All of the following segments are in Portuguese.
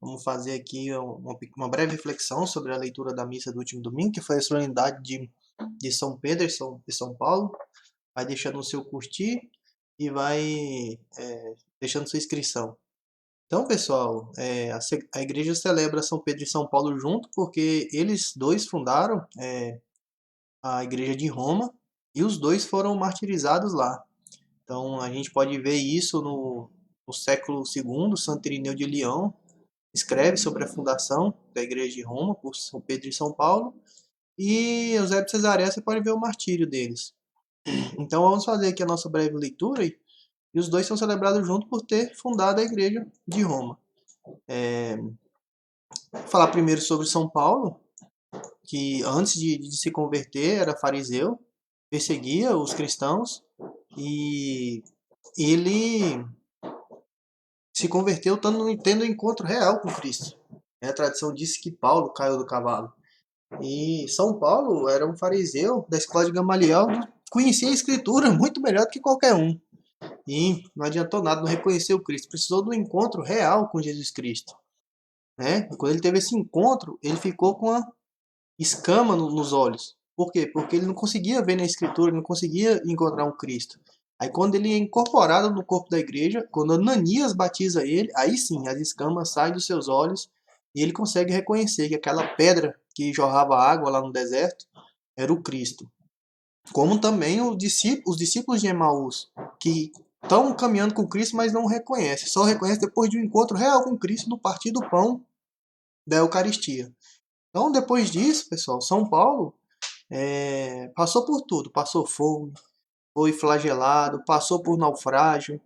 Vamos fazer aqui uma breve reflexão sobre a leitura da missa do último domingo, que foi a solenidade de São Pedro e São Paulo. Vai deixando o seu curtir e vai deixando sua inscrição. Então, pessoal, a igreja celebra São Pedro e São Paulo junto porque eles dois fundaram a igreja de Roma e os dois foram martirizados lá. Então, a gente pode ver isso no século II, Santo Irineu de Leão escreve sobre a fundação da igreja de Roma por São Pedro e São Paulo, e Eusébio de Cesareia você pode ver o martírio deles. Então vamos fazer aqui a nossa breve leitura, e os dois são celebrados juntos por ter fundado a igreja de Roma. Vou falar primeiro sobre São Paulo, que antes de se converter era fariseu, perseguia os cristãos, e ele se converteu tendo um encontro real com Cristo. A tradição diz que Paulo caiu do cavalo. E São Paulo era um fariseu da escola de Gamaliel, conhecia a escritura muito melhor do que qualquer um. E não adiantou nada, não reconheceu Cristo, precisou do encontro real com Jesus Cristo. Né? E quando ele teve esse encontro, ele ficou com a escama nos olhos. Por quê? Porque ele não conseguia ver na escritura, ele não conseguia encontrar um Cristo. Aí quando ele é incorporado no corpo da igreja, quando Ananias batiza ele, aí sim as escamas saem dos seus olhos e ele consegue reconhecer que aquela pedra que jorrava água lá no deserto era o Cristo. Como também os discípulos de Emaús, que estão caminhando com Cristo, mas não o reconhecem. Só reconhecem depois de um encontro real com Cristo no partir do pão da Eucaristia. Então, depois disso, pessoal, São Paulo passou por tudo. Passou fome, foi flagelado, passou por naufrágio.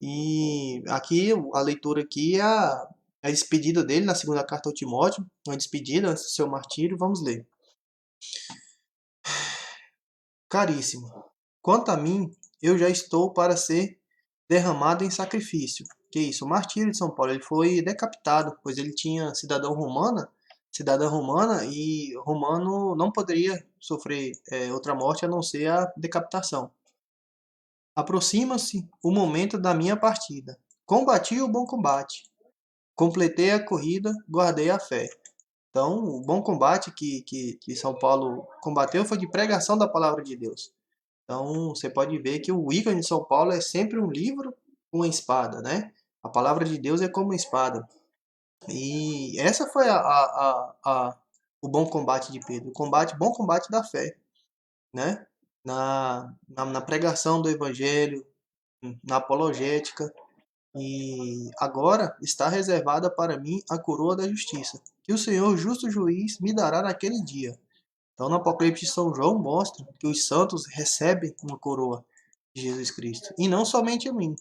E aqui, a leitura aqui é a despedida dele na segunda carta ao Timóteo, uma despedida antes do seu martírio. Vamos ler. Caríssimo, quanto a mim, eu já estou para ser derramado em sacrifício. Que isso? O martírio de São Paulo, ele foi decapitado, pois ele tinha cidadã romana, e romano não poderia sofrer outra morte a não ser a decapitação. Aproxima-se o momento da minha partida. Combati o bom combate. Completei a corrida, guardei a fé. Então, o bom combate que São Paulo combateu foi de pregação da palavra de Deus. Então, você pode ver que o ícone de São Paulo é sempre um livro com uma espada, né? A palavra de Deus é como uma espada. E essa foi o bom combate de Pedro, bom combate da fé, né? Na pregação do evangelho, na apologética. E agora está reservada para mim a coroa da justiça, que o Senhor, justo juiz, me dará naquele dia. Então, no Apocalipse de São João mostra que os santos recebem uma coroa de Jesus Cristo. E não somente a mim,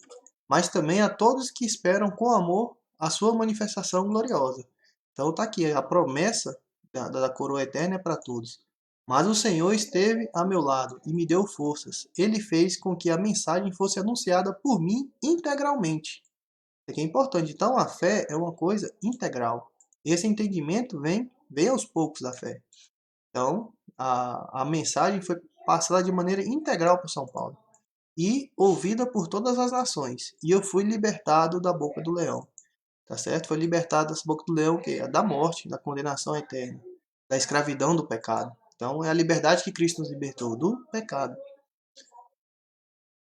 mas também a todos que esperam com amor a sua manifestação gloriosa. Então está aqui, a promessa da coroa eterna é para todos. Mas o Senhor esteve a meu lado e me deu forças. Ele fez com que a mensagem fosse anunciada por mim integralmente. Isso aqui é importante. Então a fé é uma coisa integral. Esse entendimento vem aos poucos da fé. Então, a mensagem foi passada de maneira integral por São Paulo e ouvida por todas as nações. E eu fui libertado da boca do leão. Tá certo? Foi libertado da boca do leão, que é da morte, da condenação eterna, da escravidão do pecado. Então, é a liberdade que Cristo nos libertou do pecado.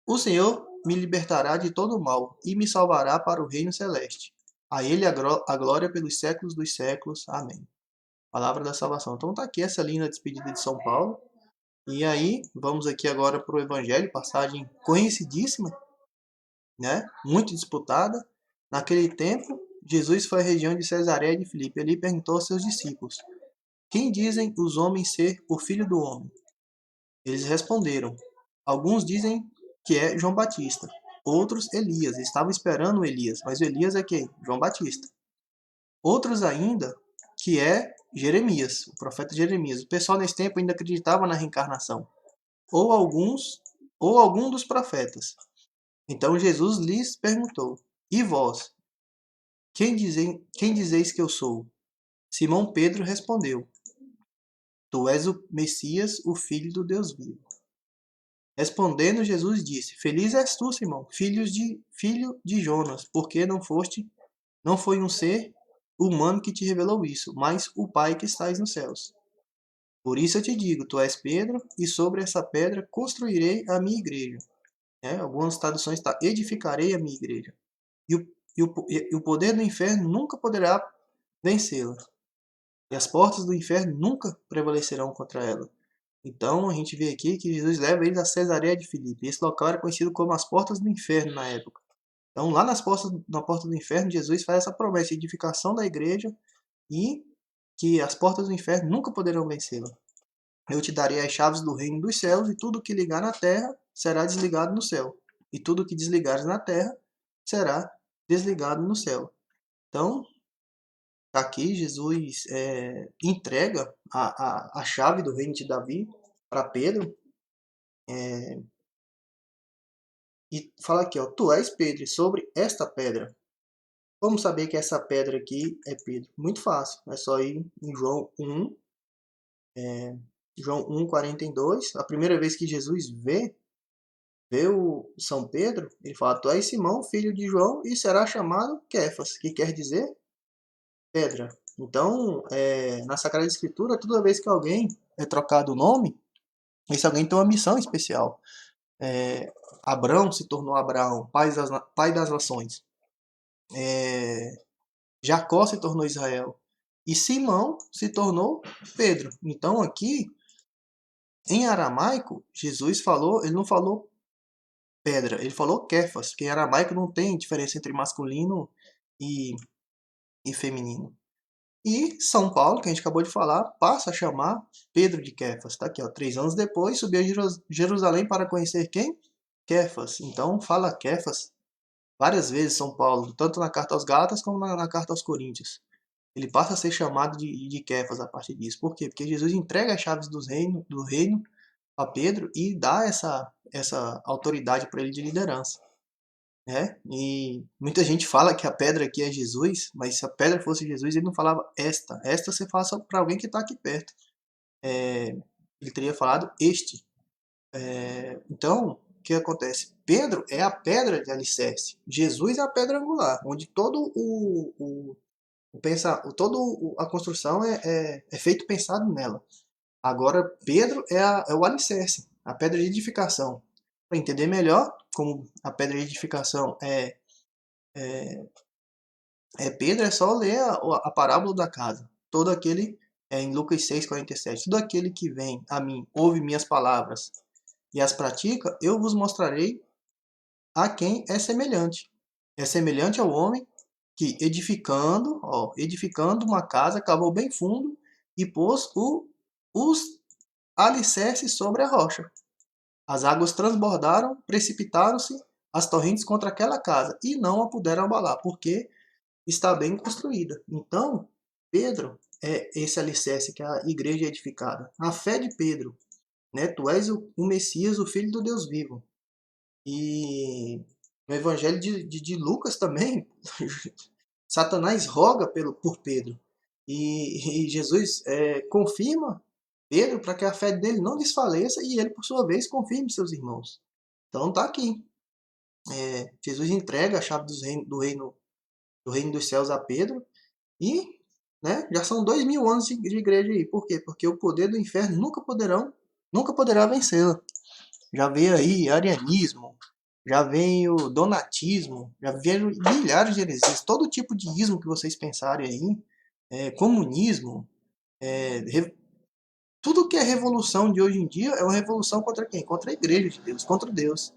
O Senhor me libertará de todo o mal e me salvará para o reino celeste. A Ele a glória pelos séculos dos séculos. Amém. Palavra da salvação. Então tá aqui essa linda despedida de São Paulo. E aí, vamos aqui agora para o Evangelho, passagem conhecidíssima, né? Muito disputada. Naquele tempo, Jesus foi à região de Cesareia de Filipe. Ele perguntou aos seus discípulos: quem dizem os homens ser o Filho do Homem? Eles responderam: alguns dizem que é João Batista, outros Elias. Estavam esperando Elias, mas Elias é quem? João Batista. Outros ainda que é Jeremias, o profeta Jeremias. O pessoal nesse tempo ainda acreditava na reencarnação. Ou algum dos profetas. Então Jesus lhes perguntou: e vós, quem dizeis que eu sou? Simão Pedro respondeu: tu és o Messias, o Filho do Deus vivo. Respondendo, Jesus disse: feliz és tu, Simão, filho de Jonas, porque não foste Não foi um ser humano que te revelou isso, mas o Pai que estais nos céus. Por isso eu te digo, tu és Pedro, e sobre essa pedra construirei a minha igreja. Algumas traduções está, edificarei a minha igreja. E o poder do inferno nunca poderá vencê-la. E as portas do inferno nunca prevalecerão contra ela. Então a gente vê aqui que Jesus leva eles a Cesareia de Filipe. Esse local era conhecido como as portas do inferno na época. Então lá na porta do inferno, Jesus faz essa promessa de edificação da igreja e que as portas do inferno nunca poderão vencê-la. Eu te darei as chaves do reino dos céus, e tudo que ligar na terra será desligado no céu. E tudo que desligares na terra será desligado no céu. Então, aqui Jesus entrega a chave do reino de Davi para Pedro. E fala aqui, ó, tu és Pedro, e sobre esta pedra. Como saber que essa pedra aqui é Pedro? Muito fácil, é só ir em João 1, João 1,42. A primeira vez que Jesus vê o São Pedro, ele fala, tu és Simão, filho de João, e será chamado Quefas, que quer dizer pedra. Então, na Sagrada Escritura, toda vez que alguém é trocado o nome, esse alguém tem uma missão especial. Abrão se tornou Abraão, pai das nações. Jacó se tornou Israel. E Simão se tornou Pedro. Então aqui, em aramaico, Jesus falou, ele não falou pedra, ele falou Kefas, que em aramaico não tem diferença entre masculino e feminino. E São Paulo, que a gente acabou de falar, passa a chamar Pedro de Kefas. Tá aqui, ó, 3 anos depois, subiu a Jerusalém para conhecer quem? Kefas. Então fala Kefas várias vezes São Paulo, tanto na carta aos Gálatas como na carta aos Coríntios. Ele passa a ser chamado de Kefas a partir disso. Por quê? Porque Jesus entrega as chaves do reino a Pedro e dá essa autoridade para ele de liderança. E muita gente fala que a pedra aqui é Jesus, mas se a pedra fosse Jesus, ele não falava esta. Esta você fala para alguém que está aqui perto. Ele teria falado este. Então, o que acontece? Pedro é a pedra de alicerce. Jesus é a pedra angular, onde toda a construção é feito pensado nela. Agora, Pedro é o alicerce, a pedra de edificação. Para entender melhor como a pedra de edificação é Pedro, é só ler a parábola da casa. Todo aquele, em Lucas 6,47, todo aquele que vem a mim, ouve minhas palavras e as pratica, eu vos mostrarei a quem é semelhante. É semelhante ao homem que, edificando uma casa, cavou bem fundo e pôs os alicerces sobre a rocha. As águas transbordaram, precipitaram-se as torrentes contra aquela casa e não a puderam abalar, porque está bem construída. Então, Pedro é esse alicerce que a igreja é edificada. A fé de Pedro, né? Tu és o Messias, o Filho do Deus vivo. E no Evangelho de Lucas também, Satanás roga por Pedro. E Jesus confirma Pedro para que a fé dele não desfaleça e ele, por sua vez, confirme seus irmãos. Então tá aqui. Jesus entrega a chave do reino dos céus a Pedro e já são 2000 anos de igreja aí. Por quê? Porque o poder do inferno nunca poderá vencê-la. Já veio aí arianismo, já veio donatismo, já vieram milhares de heresias, todo tipo de ismo que vocês pensarem aí, comunismo, tudo que é revolução de hoje em dia é uma revolução contra quem? Contra a igreja de Deus, contra Deus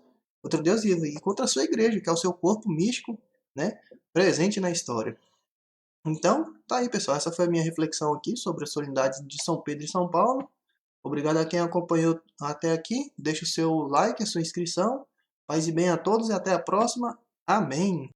vivo e contra a sua igreja, que é o seu corpo místico, né, presente na história. Então, tá aí, pessoal, essa foi a minha reflexão aqui sobre a solenidade de São Pedro e São Paulo. Obrigado a quem acompanhou até aqui. Deixe o seu like, a sua inscrição. Paz e bem a todos e até a próxima. Amém.